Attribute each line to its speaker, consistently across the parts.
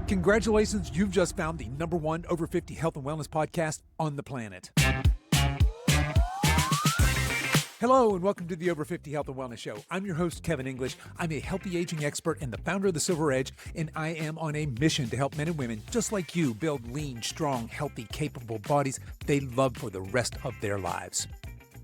Speaker 1: Congratulations, you've just found the #1 over 50 health and wellness podcast on the planet. Hello and welcome to the Over 50 Health and Wellness Show. I'm your host, Kevin English. I'm a healthy aging expert and the founder of The Silver Edge, and I am on a mission to help men and women just like you build lean, strong, healthy, capable bodies they love for the rest of their lives.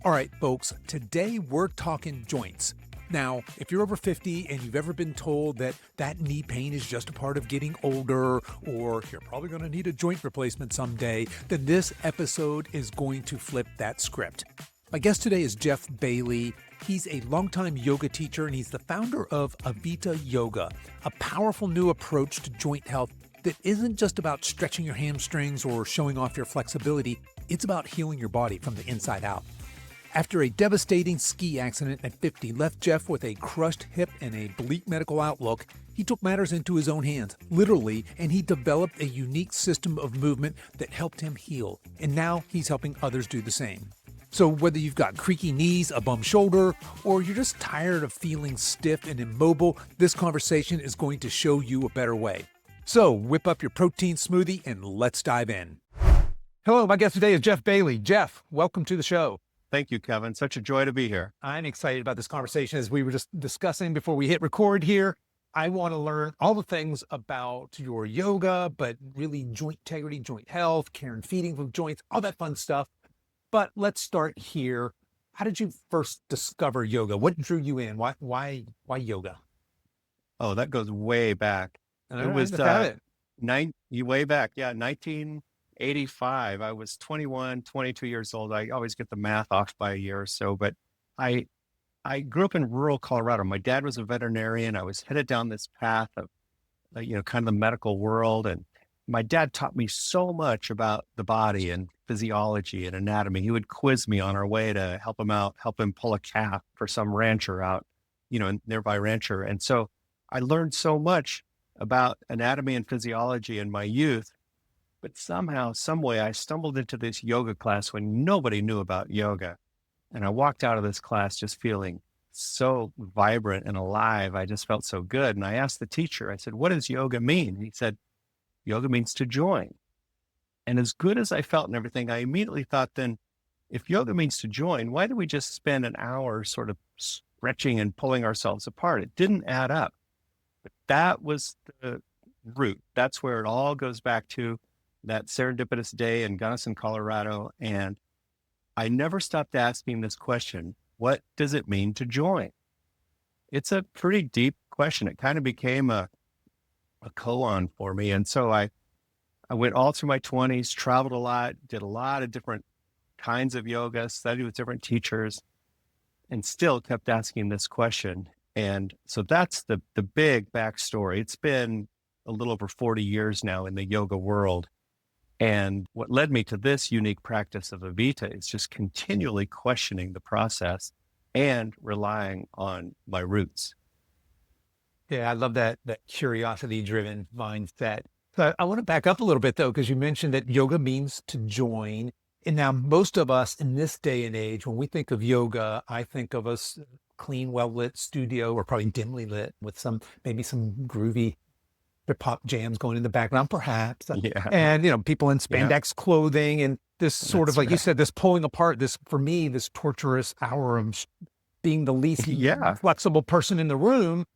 Speaker 1: All right, folks, today we're talking joints. Now, if you're over 50 and you've ever been told that knee pain is just a part of getting older, or you're probably going to need a joint replacement someday, then this episode is going to flip that script. My guest today is Jeff Bailey. He's a longtime yoga teacher and he's the founder of Avita Yoga, a powerful new approach to joint health that isn't just about stretching your hamstrings or showing off your flexibility. It's about healing your body from the inside out. After a devastating ski accident at 50 left Jeff with a crushed hip and a bleak medical outlook, he took matters into his own hands, literally, and he developed a unique system of movement that helped him heal. And now he's helping others do the same. So whether you've got creaky knees, a bum shoulder, or you're just tired of feeling stiff and immobile, this conversation is going to show you a better way. So whip up your protein smoothie and let's dive in. Hello, my guest today is Jeff Bailey. Jeff, welcome to the show.
Speaker 2: Thank you, Kevin. Such a joy to be here.
Speaker 1: I'm excited about this conversation. As we were just discussing before we hit record here, I want to learn all the things about your yoga, but really joint integrity, joint health, care and feeding from joints, all that fun stuff. But let's start here. How did you first discover yoga? What drew you in? Why yoga?
Speaker 2: Oh, that goes way back.
Speaker 1: It was
Speaker 2: way back. Yeah, 1985. I was 21, 22 years old. I always get the math off by a year or so, but I grew up in rural Colorado. My dad was a veterinarian. I was headed down this path of, kind of the medical world. And my dad taught me so much about the body and physiology and anatomy. He would quiz me on our way to help him pull a calf for some rancher out, nearby rancher. And so I learned so much about anatomy and physiology in my youth. But somehow, some way, I stumbled into this yoga class when nobody knew about yoga. And I walked out of this class just feeling so vibrant and alive. I just felt so good. And I asked the teacher, I said, what does yoga mean? He said, yoga means to join. And as good as I felt and everything, I immediately thought then, if yoga means to join, why do we just spend an hour sort of stretching and pulling ourselves apart? It didn't add up. But that was the root. That's where it all goes back to. That serendipitous day in Gunnison, Colorado. And I never stopped asking this question, what does it mean to join? It's a pretty deep question. It kind of became a koan for me. And so I went all through my 20s, traveled a lot, did a lot of different kinds of yoga, studied with different teachers, and still kept asking this question. And so that's the big backstory. It's been a little over 40 years now in the yoga world. And what led me to this unique practice of Avita is just continually questioning the process and relying on my roots.
Speaker 1: Yeah, I love that curiosity-driven mindset. So I want to back up a little bit, though, because you mentioned that yoga means to join. And now most of us in this day and age, when we think of yoga, I think of a clean, well-lit studio, or probably dimly lit with maybe some groovy pop jams going in the background, perhaps.
Speaker 2: Yeah.
Speaker 1: And, people in spandex clothing and this sort of, like you said, this pulling apart, for me, this torturous hour of being the least flexible person in the room.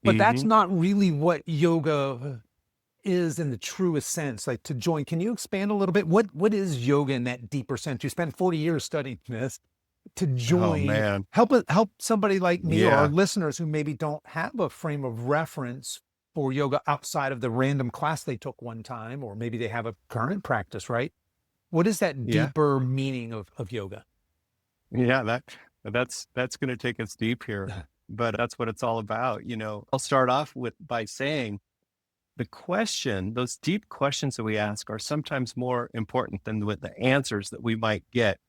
Speaker 1: But that's not really what yoga is in the truest sense, like to join. Can you expand a little bit? What is yoga in that deeper sense? You spent 40 years studying this. To join,
Speaker 2: oh, man.
Speaker 1: help somebody like me or our listeners who maybe don't have a frame of reference for yoga outside of the random class they took one time, or maybe they have a current practice, right? What is that deeper meaning of yoga?
Speaker 2: Yeah, that's going to take us deep here, but that's what it's all about. I'll start off by saying those deep questions that we ask are sometimes more important than the answers that we might get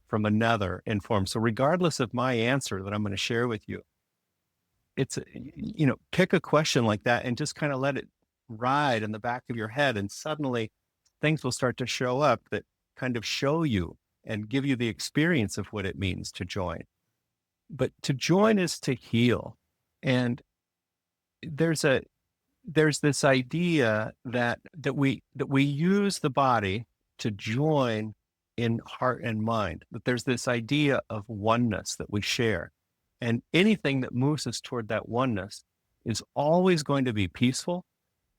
Speaker 2: from another informed. So regardless of my answer that I'm going to share with you, it's, pick a question like that and just kind of let it ride in the back of your head. And suddenly things will start to show up that kind of show you and give you the experience of what it means to join. But to join is to heal. And there's there's this idea that we use the body to join in heart and mind, that there's this idea of oneness that we share. And anything that moves us toward that oneness is always going to be peaceful.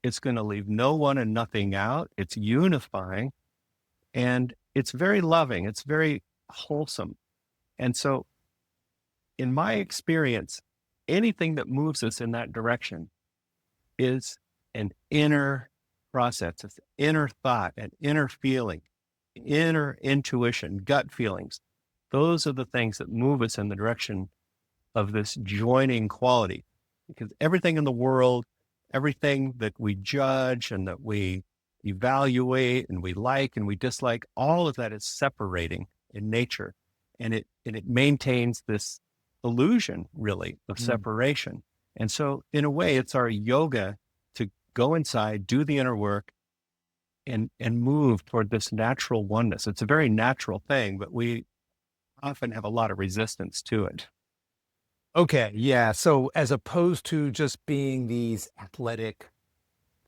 Speaker 2: It's going to leave no one and nothing out. It's unifying, and it's very loving. It's very wholesome. And so, in my experience, anything that moves us in that direction is an inner process. It's inner thought, an inner feeling, inner intuition, gut feelings. Those are the things that move us in the direction of this joining quality. Because everything in the world, everything that we judge and that we evaluate and we like and we dislike, all of that is separating in nature. And it maintains this illusion, really, of separation. And so, in a way, it's our yoga to go inside, do the inner work, and move toward this natural oneness. It's a very natural thing, but we often have a lot of resistance to it.
Speaker 1: Okay, yeah. So as opposed to just being these athletic,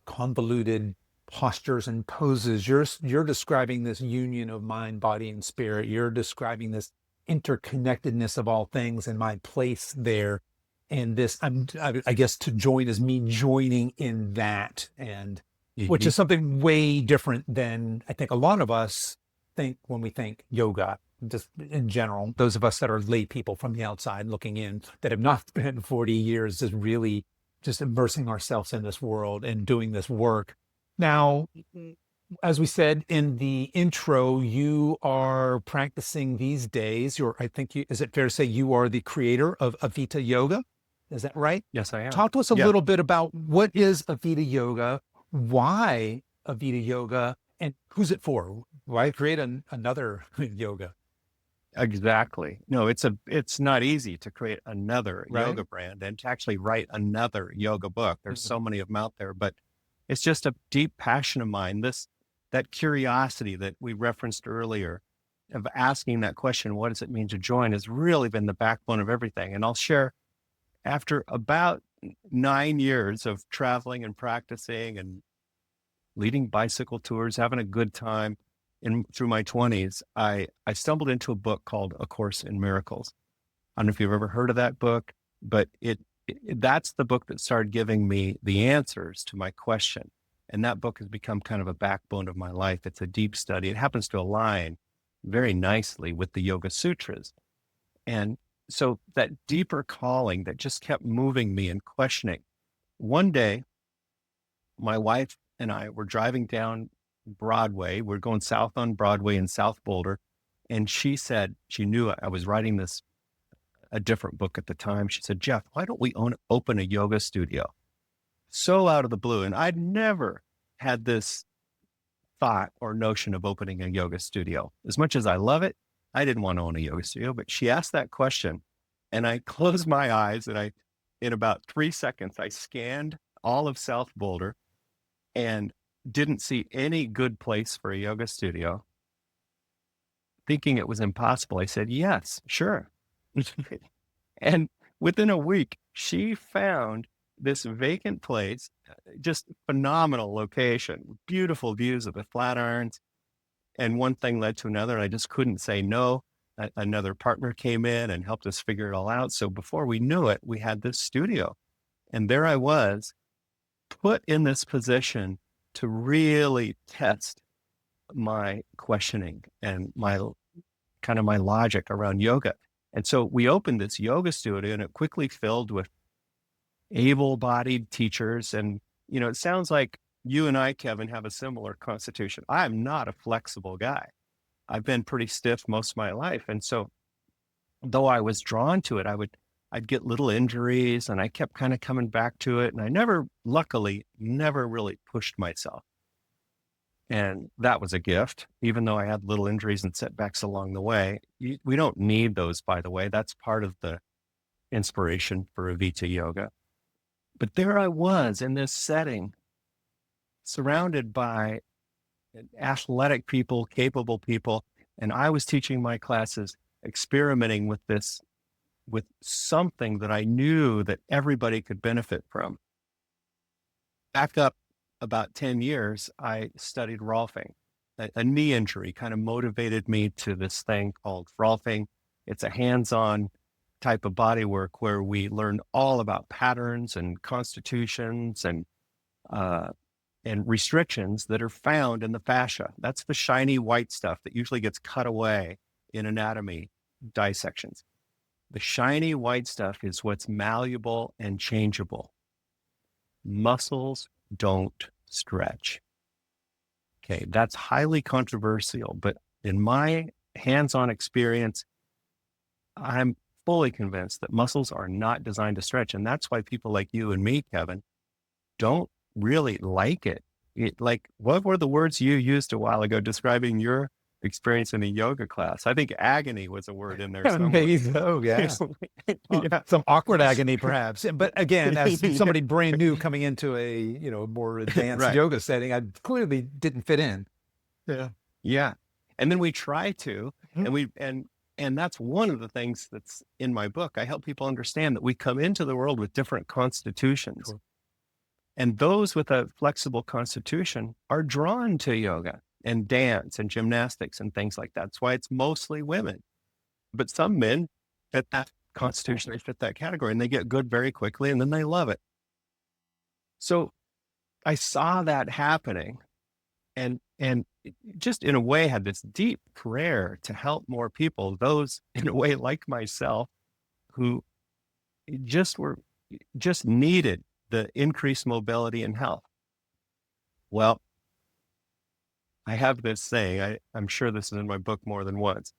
Speaker 1: convoluted postures and poses, you're describing this union of mind, body, and spirit. You're describing this interconnectedness of all things and my place there. And this, I guess, to join is me joining in that, and which
Speaker 2: Mhm.
Speaker 1: is something way different than I think a lot of us think when we think yoga. Just in general, those of us that are lay people from the outside looking in, that have not spent 40 years just really just immersing ourselves in this world and doing this work. Now, as we said in the intro, you are practicing these days. I think is it fair to say you are the creator of Avita Yoga? Is that right?
Speaker 2: Yes, I am.
Speaker 1: Talk to us a
Speaker 2: Yeah,
Speaker 1: little bit about what is Avita Yoga, why Avita Yoga, and who's it for? Why create another yoga,
Speaker 2: exactly. No, it's not easy to create another
Speaker 1: right?
Speaker 2: yoga brand and to actually write another yoga book. There's so many of them out there, but it's just a deep passion of mine. That curiosity that we referenced earlier of asking that question, what does it mean to join, has really been the backbone of everything. And I'll share, after about 9 years of traveling and practicing and leading bicycle tours, having a good time through my 20s, I stumbled into a book called A Course in Miracles. I don't know if you've ever heard of that book, but that's the book that started giving me the answers to my question. And that book has become kind of a backbone of my life. It's a deep study. It happens to align very nicely with the Yoga Sutras. And so that deeper calling that just kept moving me and questioning. One day, my wife and I were driving down Broadway. We're going south on Broadway in South Boulder. And she said, she knew I was writing a different book at the time. She said, Jeff, why don't we open a yoga studio? So out of the blue. And I'd never had this thought or notion of opening a yoga studio. As much as I love it, I didn't want to own a yoga studio, but she asked that question and I closed my eyes and in about 3 seconds, I scanned all of South Boulder and didn't see any good place for a yoga studio. Thinking it was impossible, I said, yes, sure. And within a week, she found this vacant place, just phenomenal location, beautiful views of the Flatirons. And one thing led to another. And I just couldn't say no. Another partner came in and helped us figure it all out. So before we knew it, we had this studio. And there I was, put in this position to really test my questioning and my logic around yoga. And so we opened this yoga studio and it quickly filled with able-bodied teachers. And, it sounds like you and I, Kevin, have a similar constitution. I'm not a flexible guy. I've been pretty stiff most of my life. And so though I was drawn to it, I'd get little injuries and I kept kind of coming back to it. And I luckily, never really pushed myself. And that was a gift, even though I had little injuries and setbacks along the way. We don't need those, by the way. That's part of the inspiration for Avita Yoga. But there I was in this setting, surrounded by athletic people, capable people. And I was teaching my classes, experimenting with with something that I knew that everybody could benefit from. Back up about 10 years, I studied Rolfing. A knee injury kind of motivated me to this thing called Rolfing. It's a hands-on type of body work where we learn all about patterns and constitutions uh, and restrictions that are found in the fascia. That's the shiny white stuff that usually gets cut away in anatomy dissections. The shiny white stuff is what's malleable and changeable. Muscles don't stretch. Okay, that's highly controversial, but in my hands-on experience, I'm fully convinced that muscles are not designed to stretch. And that's why people like you and me, Kevin, don't really like it. Like, what were the words you used a while ago describing your experience in a yoga class? I think agony was a word in there somewhere.
Speaker 1: Maybe so, yeah.
Speaker 2: Yeah.
Speaker 1: Some awkward agony, perhaps. But again, as somebody brand new coming into a more advanced
Speaker 2: Right.
Speaker 1: yoga setting, I clearly didn't fit in.
Speaker 2: Yeah. Yeah. And then we try to, and that's one of the things that's in my book. I help people understand that we come into the world with different constitutions.
Speaker 1: Sure.
Speaker 2: And those with a flexible constitution are drawn to yoga and dance and gymnastics and things like that. That's why it's mostly women. But some men fit that constitution, they fit that category, and they get good very quickly, and then they love it. So I saw that happening, and just in a way had this deep prayer to help more people, those in a way like myself, who just needed the increased mobility and health. Well, I have this saying, I'm sure this is in my book more than once.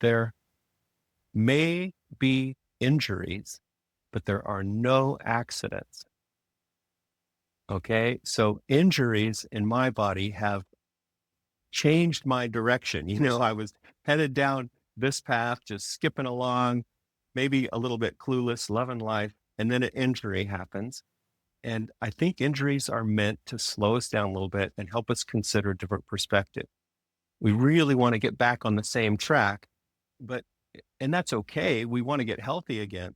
Speaker 2: There may be injuries, but there are no accidents. Okay, so injuries in my body have changed my direction. I was headed down this path, just skipping along, maybe a little bit clueless, loving life, and then an injury happens. And I think injuries are meant to slow us down a little bit and help us consider a different perspective. We really want to get back on the same track, and that's okay. We want to get healthy again,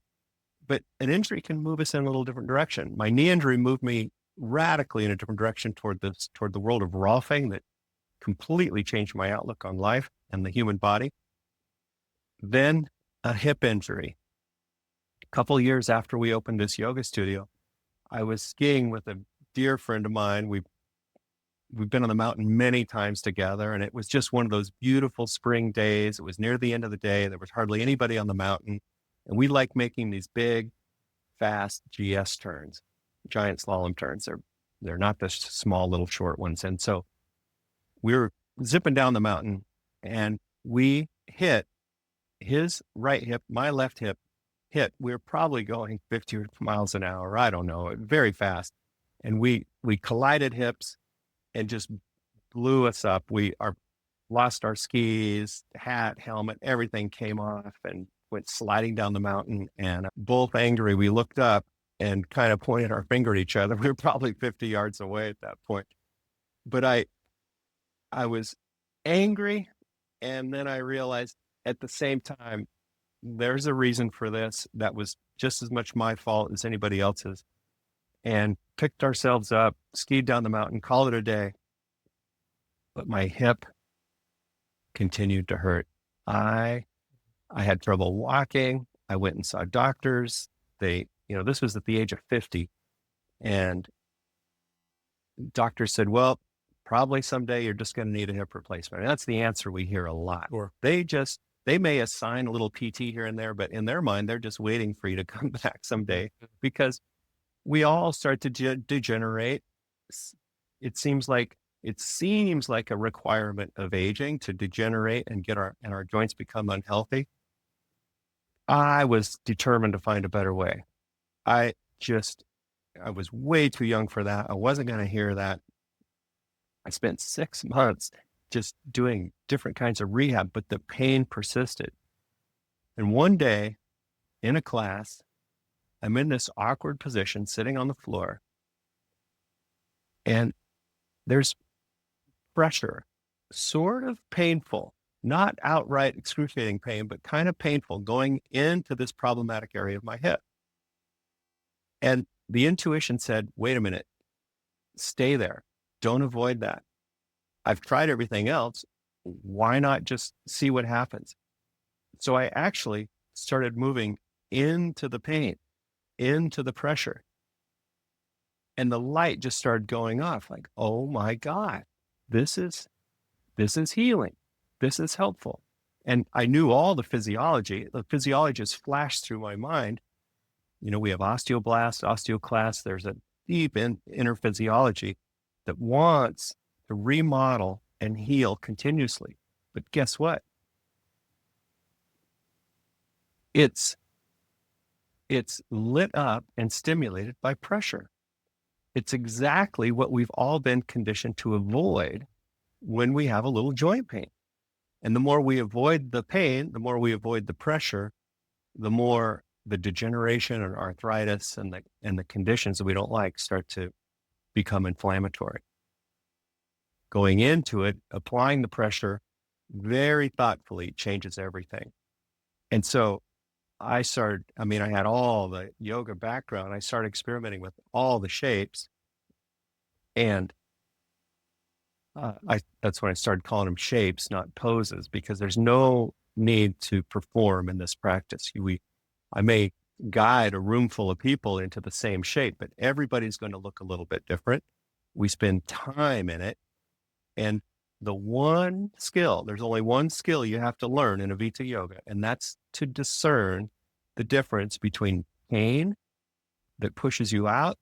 Speaker 2: but an injury can move us in a little different direction. My knee injury moved me radically in a different direction toward the world of Rolfing that completely changed my outlook on life and the human body. Then a hip injury. A couple years after we opened this yoga studio, I was skiing with a dear friend of mine. We've been on the mountain many times together, and it was just one of those beautiful spring days. It was near the end of the day. There was hardly anybody on the mountain, and we like making these big, fast GS turns, giant slalom turns. They're not the small little short ones. And so we were zipping down the mountain, and we hit his right hip, my left hip hit. We were probably going 50 miles an hour. I don't know, very fast. And we collided hips and just blew us up. We lost our skis, hat, helmet, everything came off and went sliding down the mountain. And both angry, we looked up and kind of pointed our finger at each other. We were probably 50 yards away at that point. But I was angry, and then I realized at the same time, there's a reason for this that was just as much my fault as anybody else's, and picked ourselves up, skied down the mountain, called it a day. But my hip continued to hurt. I had trouble walking. I went and saw doctors. This was at the age of 50, and doctors said, well, probably someday you're just going to need a hip replacement. And that's the answer we hear a lot.
Speaker 1: Sure.
Speaker 2: They may assign a little PT here and there, but in their mind, they're just waiting for you to come back someday, because we all start to degenerate. It seems like a requirement of aging to degenerate and our joints become unhealthy. I was determined to find a better way. I was way too young for that. I wasn't going to hear that. I spent 6 months just doing different kinds of rehab, but the pain persisted. And one day in a class, I'm in this awkward position sitting on the floor, and there's pressure, sort of painful, not outright excruciating pain, but kind of painful going into this problematic area of my hip. And the intuition said, wait a minute, stay there. Don't avoid that. I've tried everything else. Why not just see what happens? So I actually started moving into the pain, into the pressure. And the light just started going off like, oh my God, this is healing. This is helpful. And I knew all the physiology. The physiology just flashed through my mind. We have osteoblasts, osteoclasts. There's a deep inner physiology that wants to remodel and heal continuously. But guess what? It's lit up and stimulated by pressure. It's exactly what we've all been conditioned to avoid when we have a little joint pain. And the more we avoid the pain, the more we avoid the pressure, the more the degeneration and arthritis and the conditions that we don't like start to become inflammatory. Going into it, applying the pressure very thoughtfully changes everything. And so I had all the yoga background. I started experimenting with all the shapes. And that's when I started calling them shapes, not poses, because there's no need to perform in this practice. I may guide a room full of people into the same shape, but everybody's going to look a little bit different. We spend time in it. And there's only one skill you have to learn in Avita Yoga, and that's to discern the difference between pain that pushes you out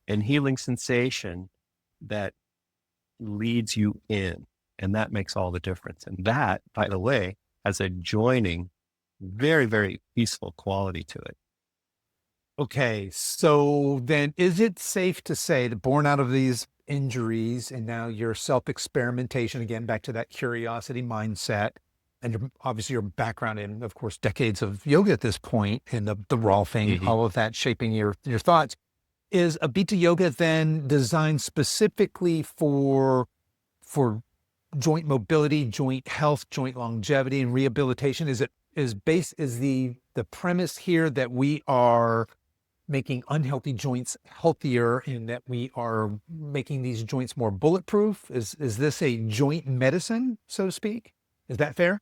Speaker 2: and healing sensation that leads you in. And that makes all the difference. And that, by the way, has a joining, very, very peaceful quality to it.
Speaker 1: Okay, so then is it safe to say that born out of these injuries and now your self-experimentation, again, back to that curiosity mindset, and obviously your background in, of course, decades of yoga at this point, and the raw thing, all of that shaping your thoughts, is Avita Yoga then designed specifically for joint mobility, joint health, joint longevity, and rehabilitation? Is the premise here that we are making unhealthy joints healthier and that we are making these joints more bulletproof? Is this a joint medicine, so to speak? Is that fair?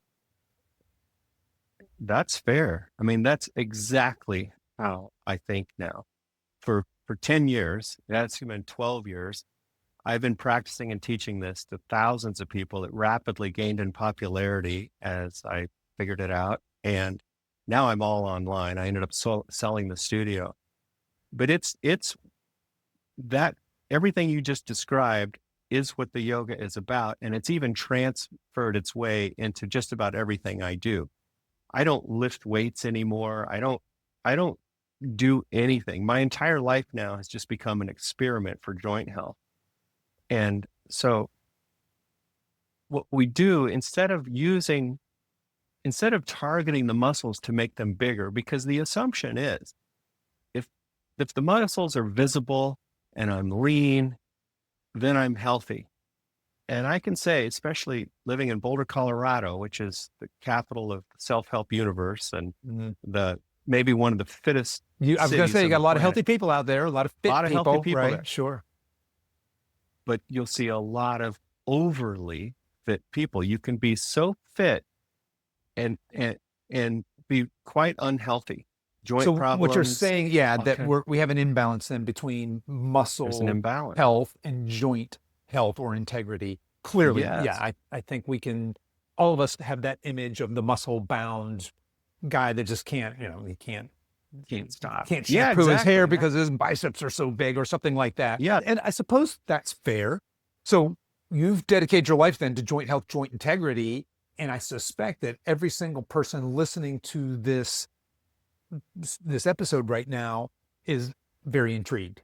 Speaker 2: That's fair. That's exactly how I think now. For 10 years, that's been 12 years, I've been practicing and teaching this to thousands of people. It rapidly gained in popularity as I figured it out. And now I'm all online. I ended up selling the studio. But it's that everything you just described is what the yoga is about. And it's even transferred its way into just about everything I do. I don't lift weights anymore. I don't do anything. My entire life now has just become an experiment for joint health. And so what we do, instead of targeting the muscles to make them bigger, because the assumption is if the muscles are visible and I'm lean, then I'm healthy. And I can say, especially living in Boulder, Colorado, which is the capital of the self-help universe and maybe one of the fittest.
Speaker 1: I was going to say, you got a lot of healthy people out there, a lot of fit people,
Speaker 2: healthy people
Speaker 1: right?
Speaker 2: there.
Speaker 1: Sure.
Speaker 2: But you'll see a lot of overly fit people. You can be so fit and be quite unhealthy. Joint problems.
Speaker 1: What you're saying, that we have an imbalance then between muscle health and joint health or integrity. Clearly,
Speaker 2: yes.
Speaker 1: I think all of us have that image of the muscle bound guy that just can't
Speaker 2: stop.
Speaker 1: Can't shampoo his hair because his biceps are so big or something like that.
Speaker 2: Yeah.
Speaker 1: And I suppose that's fair. So you've dedicated your life then to joint health, joint integrity. And I suspect that every single person listening to this episode right now is very intrigued.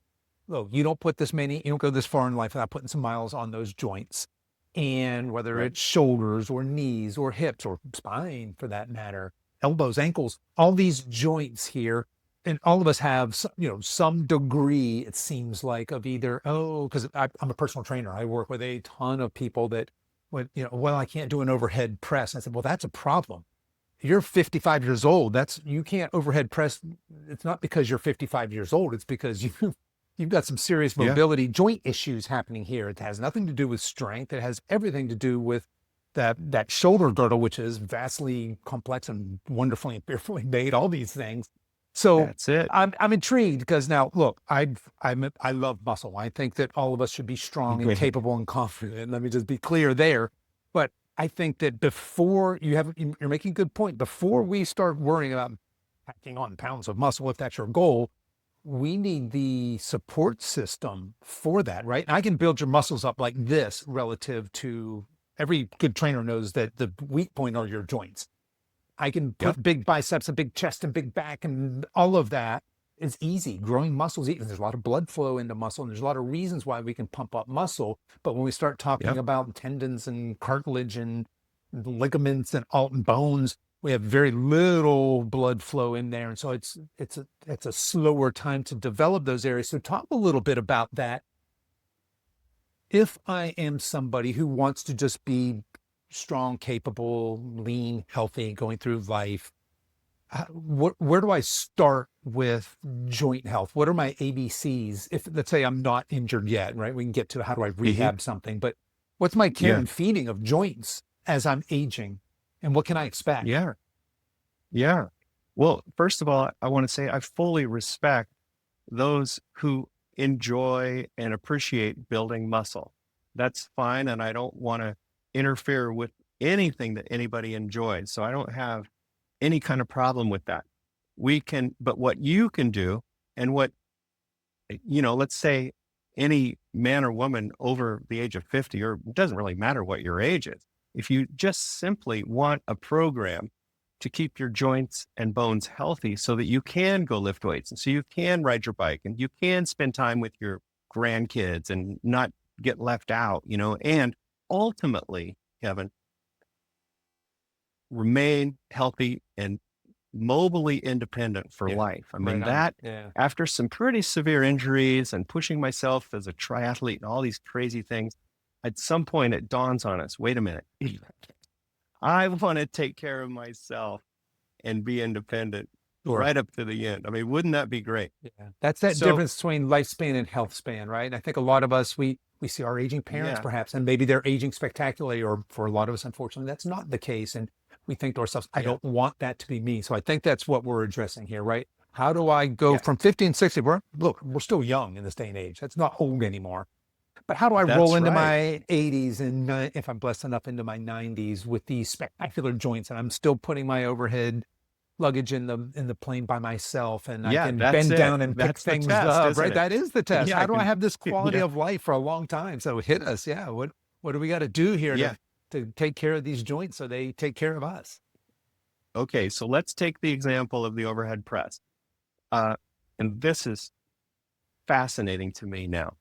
Speaker 1: Oh, you don't go this far in life without putting some miles on those joints. And whether it's shoulders or knees or hips or spine for that matter, elbows, ankles, all these joints here. And all of us have, some degree, it seems like, of either, because I'm a personal trainer. I work with a ton of people that, I can't do an overhead press. And I said, well, that's a problem. You're 55 years old. You can't overhead press. It's not because you're 55 years old. It's because you've got some serious
Speaker 2: Yeah.
Speaker 1: mobility joint issues happening here. It has nothing to do with strength. It has everything to do with that shoulder girdle, which is vastly complex and wonderfully and fearfully made, all these things. So
Speaker 2: That's it.
Speaker 1: I'm intrigued because now look, I love muscle. I think that all of us should be strong and
Speaker 2: Great.
Speaker 1: capable and confident. Let me just be clear there. But I think that before you're making a good point. Before we start worrying about packing on pounds of muscle, if that's your goal, we need the support system for that, right? And I can build your muscles up like this relative to every good trainer knows that the weak point are your joints. I can
Speaker 2: Yep.
Speaker 1: put big biceps and big chest and big back and all of that is easy. Growing muscles, there's a lot of blood flow into muscle and there's a lot of reasons why we can pump up muscle. But when we start talking
Speaker 2: Yep.
Speaker 1: about tendons and cartilage and ligaments and all bones, we have very little blood flow in there. And so it's a slower time to develop those areas. So talk a little bit about that. If I am somebody who wants to just be strong, capable, lean, healthy, going through life, where do I start with joint health? What are my ABCs? If let's say I'm not injured yet, right? We can get to how do I
Speaker 2: Mhm.
Speaker 1: rehab something, but what's my care
Speaker 2: Yeah.
Speaker 1: and feeding of joints as I'm aging? And what can I expect?
Speaker 2: Yeah. Yeah. Well, first of all, I want to say I fully respect those who enjoy and appreciate building muscle. That's fine. And I don't want to interfere with anything that anybody enjoys. So I don't have any kind of problem with that. But what you can do and let's say any man or woman over the age of 50, or it doesn't really matter what your age is, if you just simply want a program to keep your joints and bones healthy so that you can go lift weights and so you can ride your bike and you can spend time with your grandkids and not get left out, and ultimately, Kevin, remain healthy and mobily independent for
Speaker 1: Yeah,
Speaker 2: life. I
Speaker 1: right
Speaker 2: mean,
Speaker 1: on.
Speaker 2: that
Speaker 1: Yeah.
Speaker 2: after some pretty severe injuries and pushing myself as a triathlete and all these crazy things, at some point it dawns on us, wait a minute, I want to take care of myself and be independent
Speaker 1: Sure.
Speaker 2: right up to the end. I mean, wouldn't that be great?
Speaker 1: Yeah. That's that
Speaker 2: So,
Speaker 1: difference between lifespan and health span, right? And I think a lot of us, we see our aging parents
Speaker 2: yeah,
Speaker 1: perhaps, and maybe they're aging spectacularly, or for a lot of us, unfortunately, that's not the case. And we think to ourselves, I
Speaker 2: yeah,
Speaker 1: don't want that to be me. So I think that's what we're addressing here, right? How do I go
Speaker 2: yeah,
Speaker 1: from 50 and 60? We're still young in this day and age. That's not old anymore. But how do I roll
Speaker 2: that's
Speaker 1: into
Speaker 2: right.
Speaker 1: my 80s and if I'm blessed enough into my 90s with these spectacular joints and I'm still putting my overhead luggage in the plane by myself and I
Speaker 2: Yeah,
Speaker 1: can
Speaker 2: that's
Speaker 1: bend
Speaker 2: it.
Speaker 1: down and pick
Speaker 2: That's the
Speaker 1: things
Speaker 2: test,
Speaker 1: up,
Speaker 2: isn't
Speaker 1: right?
Speaker 2: it?
Speaker 1: That is the test.
Speaker 2: Yeah,
Speaker 1: How
Speaker 2: I
Speaker 1: do I
Speaker 2: can,
Speaker 1: have this quality
Speaker 2: yeah,
Speaker 1: of life for a long time? So hit us. Yeah. What do we got to do here
Speaker 2: yeah.
Speaker 1: to take care of these joints so they take care of us?
Speaker 2: Okay, so let's take the example of the overhead press. Uh, and this is fascinating to me now.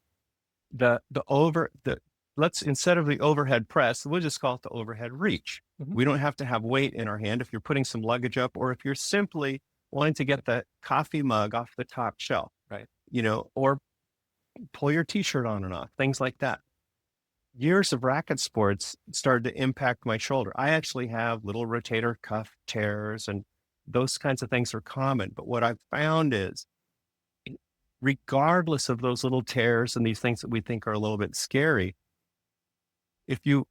Speaker 2: The over the let's instead of the overhead press, we'll just call it the overhead reach.
Speaker 1: Mhm.
Speaker 2: We don't have to have weight in our hand if you're putting some luggage up, or if you're simply wanting to get the coffee mug off the top shelf,
Speaker 1: Right.
Speaker 2: or pull your t-shirt on and off, things like that. Years of racket sports started to impact my shoulder. I actually have little rotator cuff tears and those kinds of things are common. But what I've found is regardless of those little tears and these things that we think are a little bit scary, if you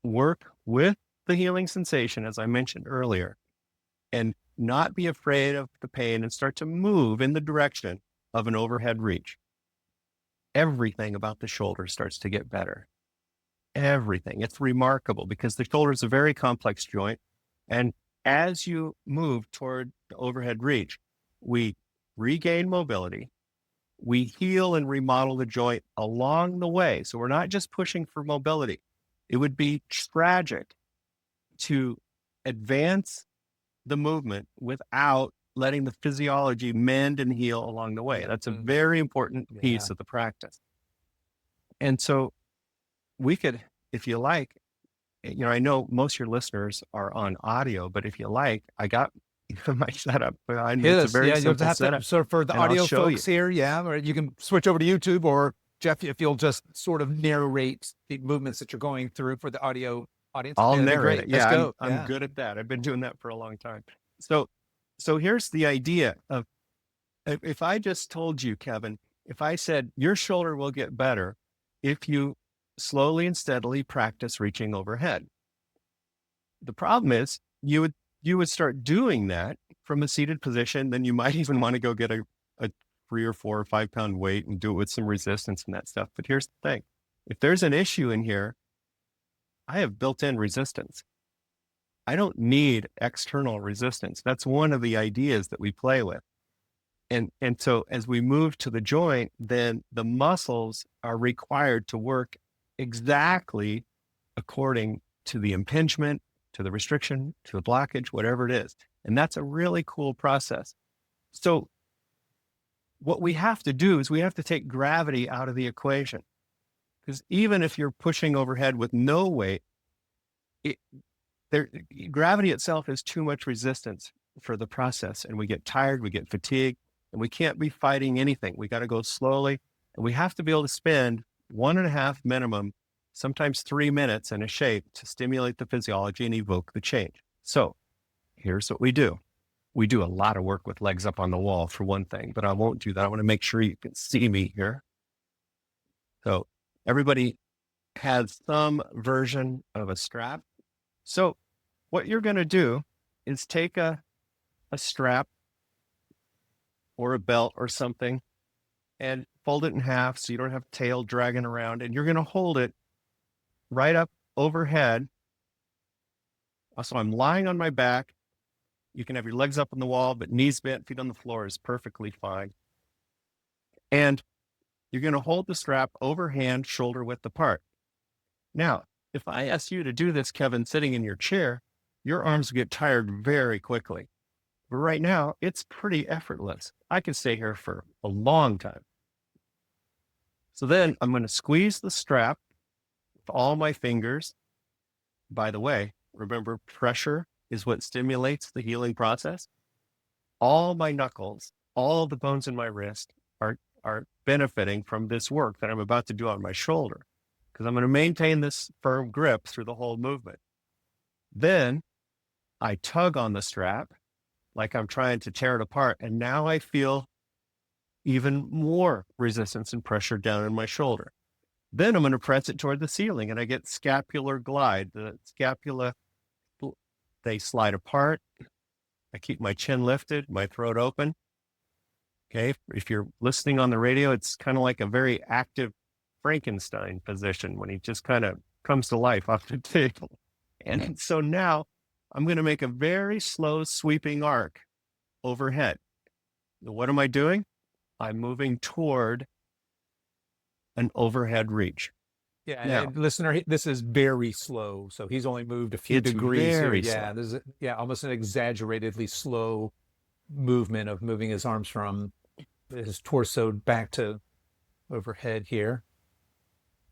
Speaker 2: work with the healing sensation, as I mentioned earlier, and not be afraid of the pain and start to move in the direction of an overhead reach, everything about the shoulder starts to get better. Everything. It's remarkable because the shoulder is a very complex joint. And as you move toward the overhead reach, we regain mobility. We heal and remodel the joint along the way. So we're not just pushing for mobility. It would be tragic to advance the movement without letting the physiology mend and heal along the way. That's a
Speaker 1: Mm,
Speaker 2: very important
Speaker 1: yeah.
Speaker 2: piece of the practice. And so we could, if you like, I know most of your listeners are on audio, but if you like, I got my setup.
Speaker 1: Hit
Speaker 2: It's a
Speaker 1: us.
Speaker 2: very
Speaker 1: Yeah, you'll
Speaker 2: simple
Speaker 1: have to.
Speaker 2: setup,
Speaker 1: So for the
Speaker 2: and I'll
Speaker 1: audio
Speaker 2: show you.
Speaker 1: folks here, yeah, or you can switch over to YouTube, or Jeff, if you'll just sort of narrate the movements that you're going through for the audio audience,
Speaker 2: I'll
Speaker 1: that'd be
Speaker 2: narrate
Speaker 1: great.
Speaker 2: it.
Speaker 1: Let's
Speaker 2: Yeah, I'm
Speaker 1: go.
Speaker 2: I'm
Speaker 1: Yeah.
Speaker 2: good at that. I've been doing that for a long time. So here's the idea of if I just told you, Kevin, If I said your shoulder will get better if you slowly and steadily practice reaching overhead. The problem is you would start doing that from a seated position, then you might even want to go get a 3 or 4 or 5 pound weight and do it with some resistance and that stuff. But here's the thing. If there's an issue in here, I have built-in resistance. I don't need external resistance. That's one of the ideas that we play with. And so as we move to the joint, then the muscles are required to work exactly according to the impingement, to the restriction, to the blockage, whatever it is. And that's a really cool process. So what we have to do is we have to take gravity out of the equation. Because even if you're pushing overhead with no weight, gravity itself is too much resistance for the process. And we get tired, we get fatigued, and we can't be fighting anything. We got to go slowly. And we have to be able to spend 1.5 minimum, sometimes 3 minutes in a shape to stimulate the physiology and evoke the change. So here's what we do. We do a lot of work with legs up on the wall for one thing, but I won't do that. I want to make sure you can see me here. So everybody has some version of a strap. So what you're going to do is take a strap or a belt or something and fold it in half so you don't have tail dragging around, and you're going to hold it right up overhead. So I'm lying on my back. You can have your legs up on the wall, but knees bent, feet on the floor is perfectly fine. And you're going to hold the strap overhand, shoulder width apart. Now, if I ask you to do this, Kevin, sitting in your chair, your arms get tired very quickly. But right now, it's pretty effortless. I can stay here for a long time. So then I'm going to squeeze the strap with all my fingers. By the way, remember, pressure is what stimulates the healing process. All my knuckles, all the bones in my wrist are benefiting from this work that I'm about to do on my shoulder, because I'm going to maintain this firm grip through the whole movement. Then I tug on the strap like I'm trying to tear it apart. And now I feel even more resistance and pressure down in my shoulder. Then I'm going to press it toward the ceiling and I get scapular glide. The scapula, they slide apart. I keep my chin lifted, my throat open. Okay. If you're listening on the radio, it's kind of like a very active Frankenstein position when he just kind of comes to life off the table. And so now I'm going to make a very slow sweeping arc overhead. What am I doing? I'm moving toward an overhead reach.
Speaker 1: Yeah,
Speaker 2: Now,
Speaker 1: and listener, this is very slow. So he's only moved a few
Speaker 2: it's
Speaker 1: degrees here.
Speaker 2: very
Speaker 1: Yeah,
Speaker 2: slow.
Speaker 1: this is almost an exaggeratedly slow movement of moving his arms from his torso back to overhead here.